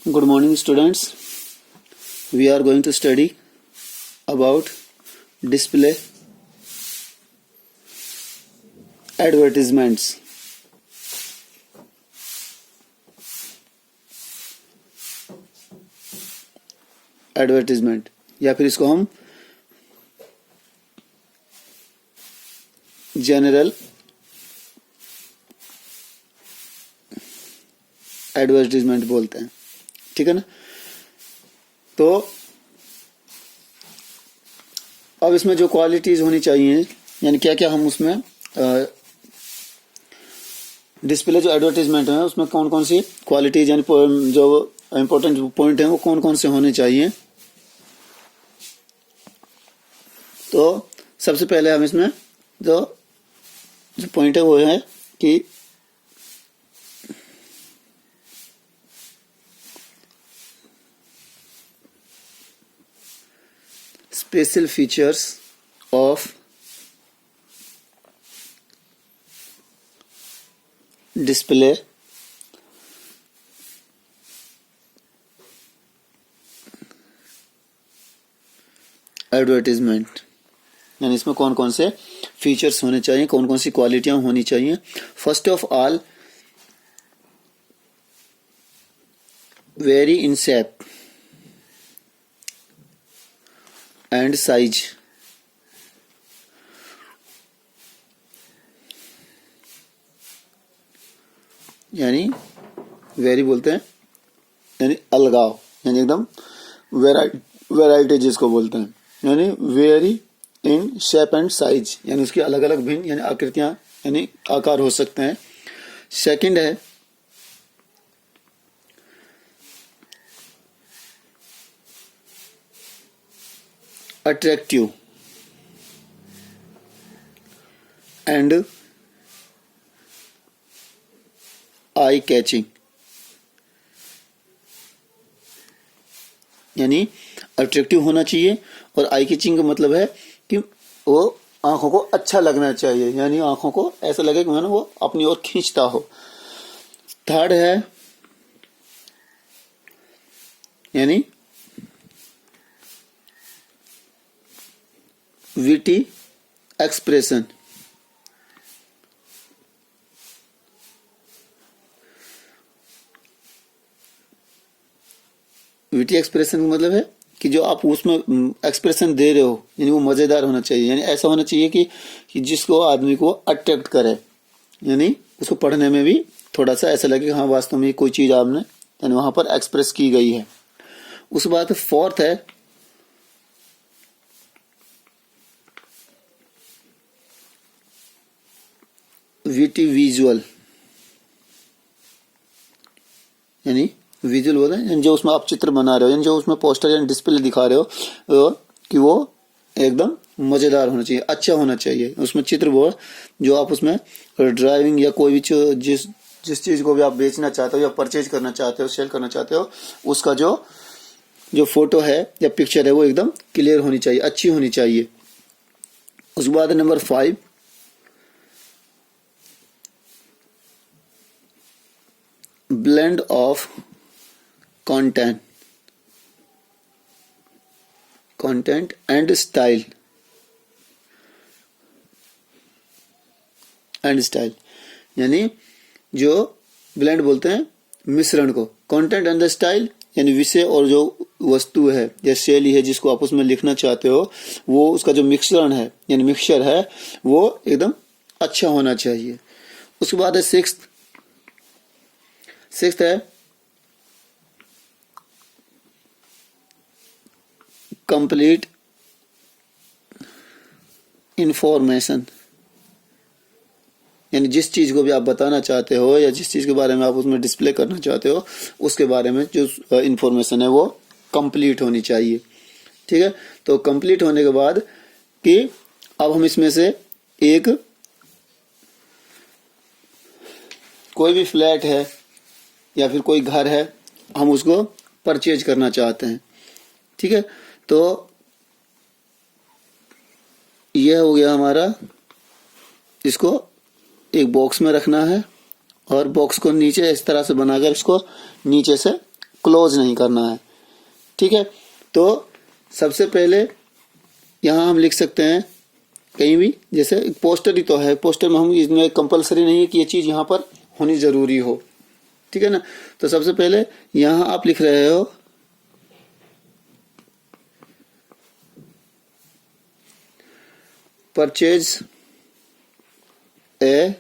Good morning, students. We are going to study about display advertisements. Advertisement या फिर इसको हम जनरल एडवर्टीजमेंट बोलते हैं, ठीक है ना। तो अब इसमें जो क्वालिटीज होनी चाहिए, यानी क्या क्या हम उसमें डिस्प्ले जो एडवर्टीजमेंट है उसमें कौन कौन सी क्वालिटीज यानी जो इम्पोर्टेंट पॉइंट है वो कौन कौन से होने चाहिए। तो सबसे पहले हम इसमें जो पॉइंट है वो है कि special features of display advertisement, यानी इसमें कौन कौन से फीचर्स होने चाहिए, कौन कौन सी क्वालिटियां होनी चाहिए। First of all, very in shape and size, यानी वेरी बोलते हैं यानी अलगाव, यानी एकदम वेराइटी जिसको बोलते हैं, यानी very in shape and size, यानी उसकी अलग अलग भिन्न यानी आकृतियां यानी आकार हो सकते हैं। सेकंड है अट्रैक्टिव एंड आई कैचिंग, यानी अट्रैक्टिव होना चाहिए और आई कैचिंग का मतलब है कि वो आंखों को अच्छा लगना चाहिए, यानी आंखों को ऐसा लगे कि वो अपनी ओर खींचता हो। थर्ड है यानी विटी एक्सप्रेशन, विटी एक्सप्रेशन का मतलब है कि जो आप उसमें एक्सप्रेशन दे रहे हो यानी वो मजेदार होना चाहिए, यानी ऐसा होना चाहिए कि जिसको आदमी को अट्रैक्ट करे, यानी उसको पढ़ने में भी थोड़ा सा ऐसा लगे कि हाँ वास्तव में कोई चीज आपने यानी वहां पर एक्सप्रेस की गई है। उसके बाद फोर्थ है विटी विजुअल, यानी विजुअल बोलते हैं जो उसमें आप चित्र बना रहे हो, यानी जो उसमें पोस्टर या डिस्प्ले दिखा रहे हो कि वो एकदम मजेदार होना चाहिए, अच्छा होना चाहिए। उसमें चित्र वो जो आप उसमें ड्राइविंग या कोई भी जिस चीज को भी आप बेचना चाहते हो या परचेज करना चाहते हो, सेल करना चाहते हो, उसका जो फोटो है या पिक्चर है वो एकदम क्लियर होनी चाहिए, अच्छी होनी चाहिए। उसके बाद number 5 blend of content and style, यानी जो ब्लेंड बोलते हैं मिश्रण को, कंटेंट एंड स्टाइल यानी विषय और जो वस्तु है या शैली है जिसको आप उसमें लिखना चाहते हो, वो उसका जो मिश्रण है यानी मिक्सचर है वो एकदम अच्छा होना चाहिए। उसके बाद है सिक्स्थ है कंप्लीट इंफॉर्मेशन, यानी जिस चीज को भी आप बताना चाहते हो या जिस चीज के बारे में आप उसमें डिस्प्ले करना चाहते हो उसके बारे में जो इंफॉर्मेशन है वो कंप्लीट होनी चाहिए, ठीक है। तो कंप्लीट होने के बाद कि अब हम इसमें से एक कोई भी फ्लैट है या फिर कोई घर है, हम उसको परचेज करना चाहते हैं, ठीक है। तो यह हो गया हमारा, इसको एक बॉक्स में रखना है और बॉक्स को नीचे इस तरह से बनाकर इसको नीचे से क्लोज नहीं करना है। ठीक है, तो सबसे पहले यहाँ हम लिख सकते हैं कहीं भी, जैसे पोस्टर ही तो है, पोस्टर में हम इसमें कंपलसरी नहीं है कि ये चीज़ यहाँ पर होनी ज़रूरी हो। ठीक है ना, तो सबसे पहले यहाँ आप लिख रहे हो परचेज ए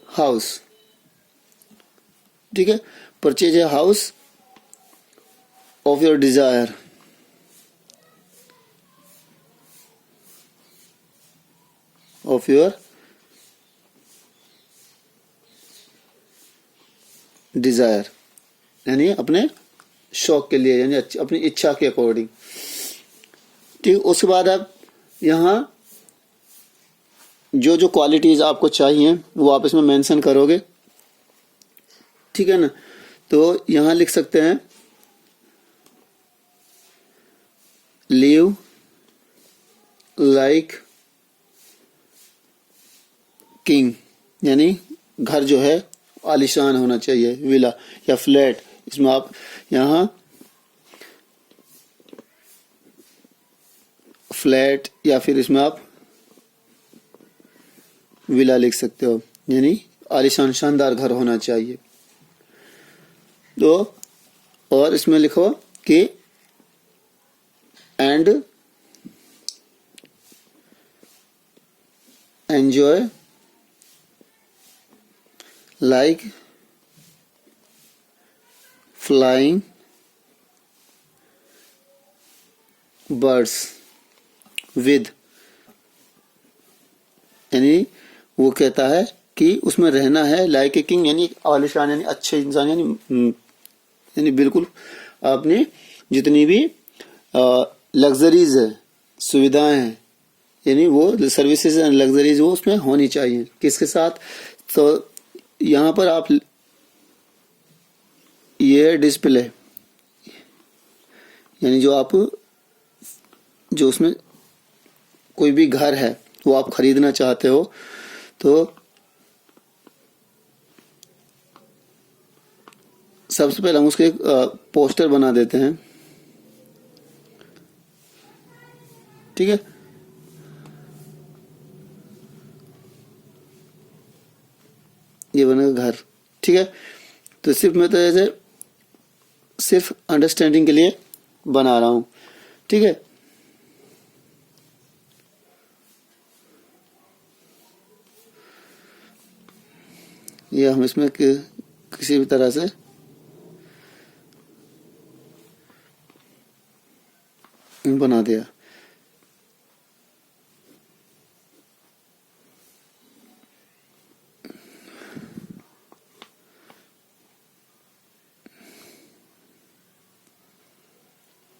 हाउस। ठीक है, purchase a house of your desire. Of your desire यानी अपने शौक के लिए, यानी अपनी इच्छा के अकॉर्डिंग। ठीक, उसके बाद आप यहाँ जो जो क्वालिटीज आपको चाहिए वो आप इसमें मेंशन करोगे। ठीक है ना, तो यहाँ लिख सकते हैं लिव लाइक किंग, यानी घर जो है आलीशान होना चाहिए, विला या फ्लैट। इसमें आप यहाँ फ्लैट या फिर इसमें आप विला लिख सकते हो, यानी आलीशान शानदार घर होना चाहिए। तो और इसमें लिखो कि and enjoy like flying birds with, यानी वो कहता है कि उसमें रहना है लाइक ए किंग, यानी आलिशान यानी अच्छे इंसान, यानी बिल्कुल आपने जितनी भी लग्जरीज है, सुविधाएं हैं, यानी वो सर्विसेज एंड लग्जरीज वो उसमें होनी चाहिए। किसके साथ, तो यहाँ पर आप ये डिस्प्ले, यानी जो उसमें कोई भी घर है वो आप खरीदना चाहते हो, तो सबसे पहले हम उसके एक पोस्टर बना देते हैं। ठीक है, ये बनेगा घर। ठीक है, तो सिर्फ मैं तो ऐसे सिर्फ अंडरस्टैंडिंग के लिए बना रहा हूं। ठीक है, ये हम इसमें किसी भी तरह से बना दिया।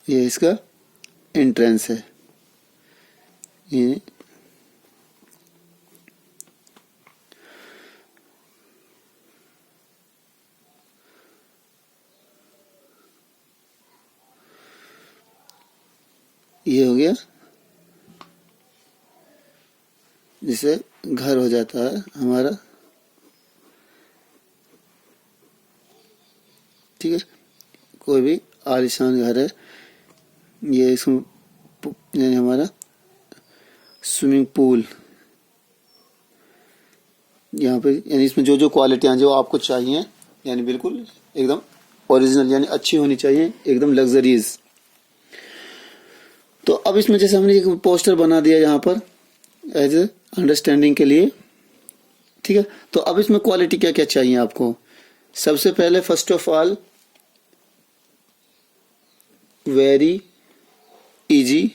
ये इसका एंट्रेंस है, ये हो गया, जिसे घर हो जाता है हमारा। ठीक है, कोई भी आलीशान घर है, ये इसमें यानी हमारा स्विमिंग पूल यहाँ पे, यानी इसमें जो जो क्वालिटियाँ जो आपको चाहिए, यानी बिल्कुल एकदम ओरिजिनल, यानी अच्छी होनी चाहिए, एकदम लग्जरीज। तो अब इसमें जैसे हमने एक पोस्टर बना दिया यहाँ पर एज ए अंडरस्टैंडिंग के लिए। ठीक है, तो अब इसमें क्वालिटी क्या क्या चाहिए आपको। सबसे पहले first of all very easy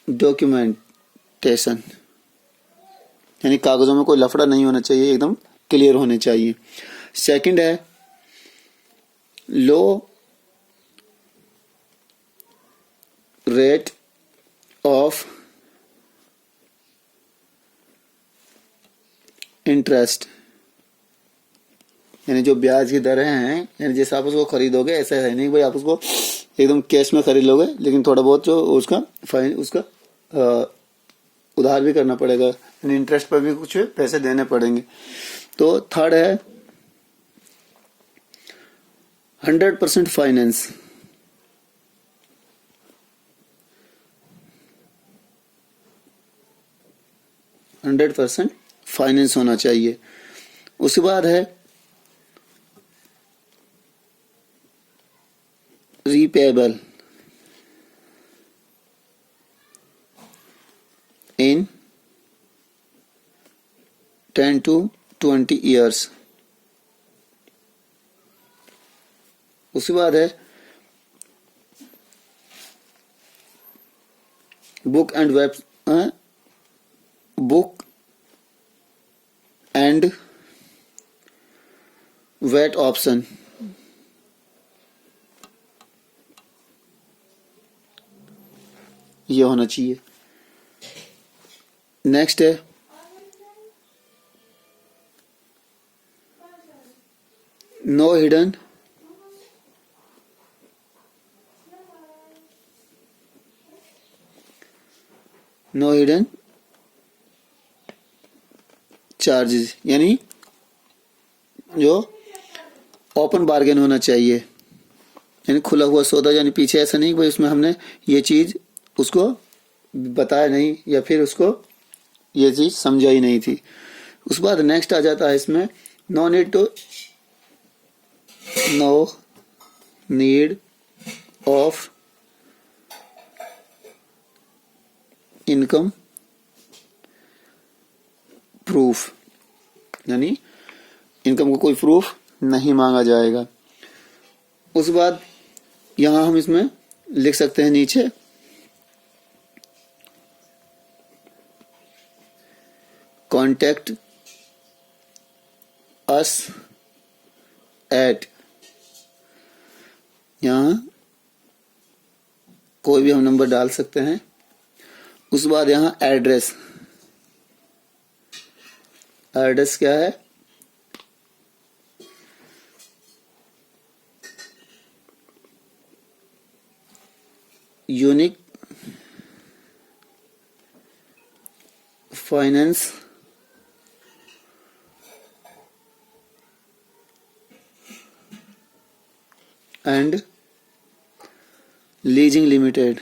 documentation, यानी कागजों में कोई लफड़ा नहीं होना चाहिए, एकदम क्लियर होने चाहिए। सेकंड है लो रेट ऑफ इंटरेस्ट, यानी जो ब्याज की दरें हैं, यानी जैसे आप उसको खरीदोगे ऐसा है नहीं भाई आप उसको एकदम कैश में खरीद लोगे, लेकिन थोड़ा बहुत जो उसका फाइन उसका उधार भी करना पड़ेगा, यानी इंटरेस्ट पर भी कुछ पैसे देने पड़ेंगे। तो थर्ड है 100% फाइनेंस। 100% फाइनेंस होना चाहिए। उसके बाद है रीपेबल इन 10 to 20 ईयर्स। उसके बाद है बुक एंड वेट ऑप्शन। ये होना चाहिए। नेक्स्ट है नो हिडन चार्जेस, यानी जो ओपन बार्गेन होना चाहिए, यानी खुला हुआ सौदा, यानी पीछे ऐसा नहीं कि भाई उसमें हमने ये चीज उसको बताया नहीं या फिर उसको ये चीज समझा ही नहीं थी। उस बाद नेक्स्ट आ जाता है इसमें no need of income proof, यानी इनकम का कोई प्रूफ नहीं मांगा जाएगा। उस बाद यहां हम इसमें लिख सकते हैं नीचे कॉन्टैक्ट अस एट, यहां कोई भी हम नंबर डाल सकते हैं। उस बाद यहां एड्रेस क्या है, unique finance and leasing limited,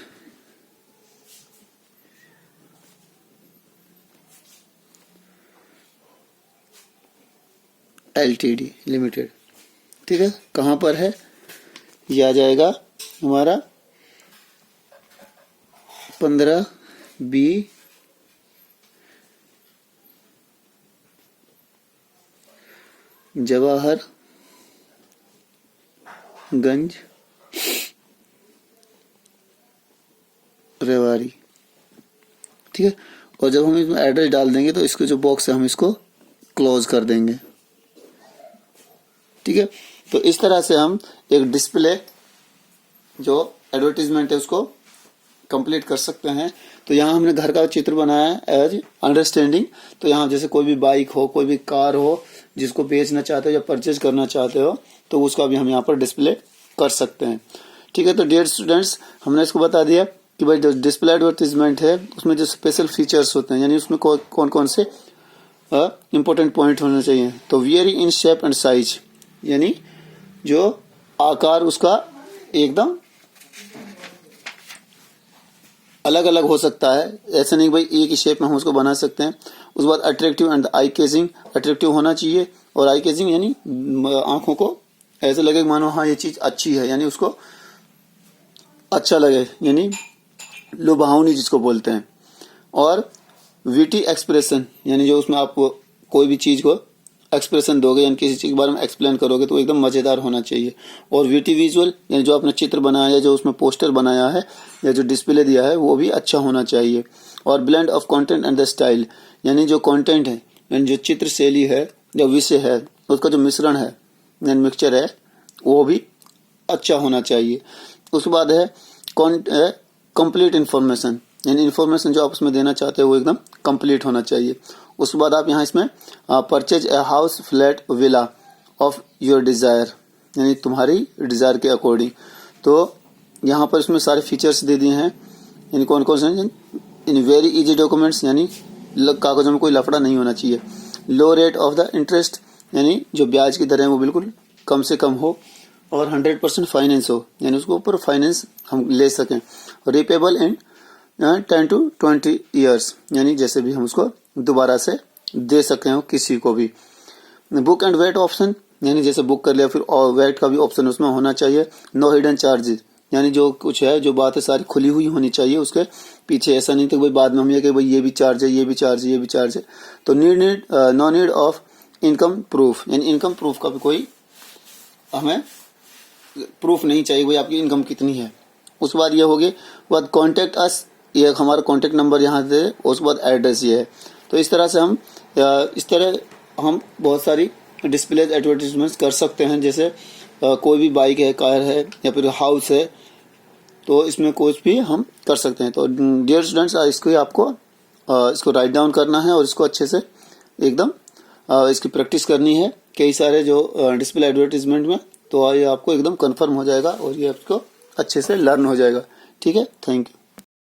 LTD limited. ठीक है, कहां पर है, ये आ जाएगा हमारा 15B जवाहरगंज रेवाड़ी। ठीक है, और जब हम इसमें एड्रेस डाल देंगे तो इसके जो बॉक्स है हम इसको क्लोज कर देंगे। ठीक है, तो इस तरह से हम एक डिस्प्ले जो एडवर्टीजमेंट है उसको कंप्लीट कर सकते हैं। तो यहाँ हमने घर का चित्र बनाया है एज अंडरस्टैंडिंग। तो यहाँ जैसे कोई भी बाइक हो, कोई भी कार हो जिसको बेचना चाहते हो या परचेज करना चाहते हो तो उसका भी हम यहाँ पर डिस्प्ले कर सकते हैं। ठीक है, तो डियर स्टूडेंट्स, हमने इसको बता दिया कि भाई जो डिस्प्ले एडवर्टीजमेंट है उसमें जो स्पेशल फीचर्स होते हैं, यानी उसमें कौन कौन से इंपॉर्टेंट पॉइंट होने चाहिए। तो very in shape and size, यानी जो आकार उसका एकदम अलग अलग हो सकता है, ऐसा नहीं भाई एक ही शेप में हम उसको बना सकते हैं। उसके बाद अट्रैक्टिव एंड आई केजिंग, अट्रैक्टिव होना चाहिए। और आई केजिंग यानी आंखों को ऐसा लगे मानो हाँ ये चीज अच्छी है, यानी उसको अच्छा लगे, यानी लुभावनी जिसको बोलते हैं। और विटी एक्सप्रेशन, यानी जो उसमें आप कोई भी चीज को एक्सप्रेशन दोगे यानी किसी चीज के बारे में एक्सप्लेन करोगे तो एकदम मजेदार होना चाहिए। और विटी विजुअल, यानी जो आपने चित्र बनाया है, जो उसमें पोस्टर बनाया है या जो डिस्प्ले दिया है वो भी अच्छा होना चाहिए। और blend of content and the style, यानी जो कंटेंट है, यानी जो चित्र शैली है या विषय है उसका जो मिश्रण है यानी मिक्सचर है वो भी अच्छा होना चाहिए। उसके बाद है कंप्लीट इन्फॉर्मेशन, यानी इन्फॉर्मेशन जो आप उसमें देना चाहते हो वो एकदम कंप्लीट होना चाहिए। उसके बाद आप यहाँ इसमें purchase a house flat villa of your desire, यानी तुम्हारी डिजायर के अकॉर्डिंग। तो यहाँ पर इसमें सारे फीचर्स दे दिए हैं, यानी कौन कौन से इन वेरी इजी डॉक्यूमेंट्स, यानी कागजों में कोई लफड़ा नहीं होना चाहिए। लो रेट ऑफ द इंटरेस्ट, यानी जो ब्याज की दर है वो बिल्कुल कम से कम हो, और 100% फाइनेंस हो, यानी उसके ऊपर फाइनेंस हम ले सकें। रिपेबल इन 10 to 20 ईयर्स, यानी जैसे भी हम उसको दोबारा से दे सकें हो किसी को भी। बुक एंड वेट ऑप्शन, यानी जैसे बुक कर लिया फिर और वेट का भी ऑप्शन उसमें होना चाहिए। नो हिडन चार्जेस, यानी जो कुछ है जो बात है सारी खुली हुई होनी चाहिए उसके पीछे, ऐसा नहीं तो भाई बाद में हम ये कि भाई ये भी चार्ज है, ये भी चार्ज है, ये भी चार्ज है। तो no need of income proof, यानी इनकम प्रूफ का भी कोई हमें प्रूफ नहीं चाहिए भाई आपकी इनकम कितनी है। उसके बाद ये हो गई, बाद कॉन्टेक्ट अस, ये हमारा कॉन्टेक्ट नंबर यहाँ दे, उसके बाद एड्रेस ये है। तो इस तरह से हम बहुत सारी डिस्प्ले एडवर्टीजमेंट्स कर सकते हैं। जैसे कोई भी बाइक है, कार है या फिर हाउस है, तो इसमें कुछ भी हम कर सकते हैं। तो डियर स्टूडेंट्स, इसको राइट डाउन करना है और इसको अच्छे से एकदम इसकी प्रैक्टिस करनी है कई सारे जो डिस्प्ले एडवर्टीजमेंट में, तो ये आपको एकदम कंफर्म हो जाएगा और ये आपको अच्छे से लर्न हो जाएगा। ठीक है, थैंक यू।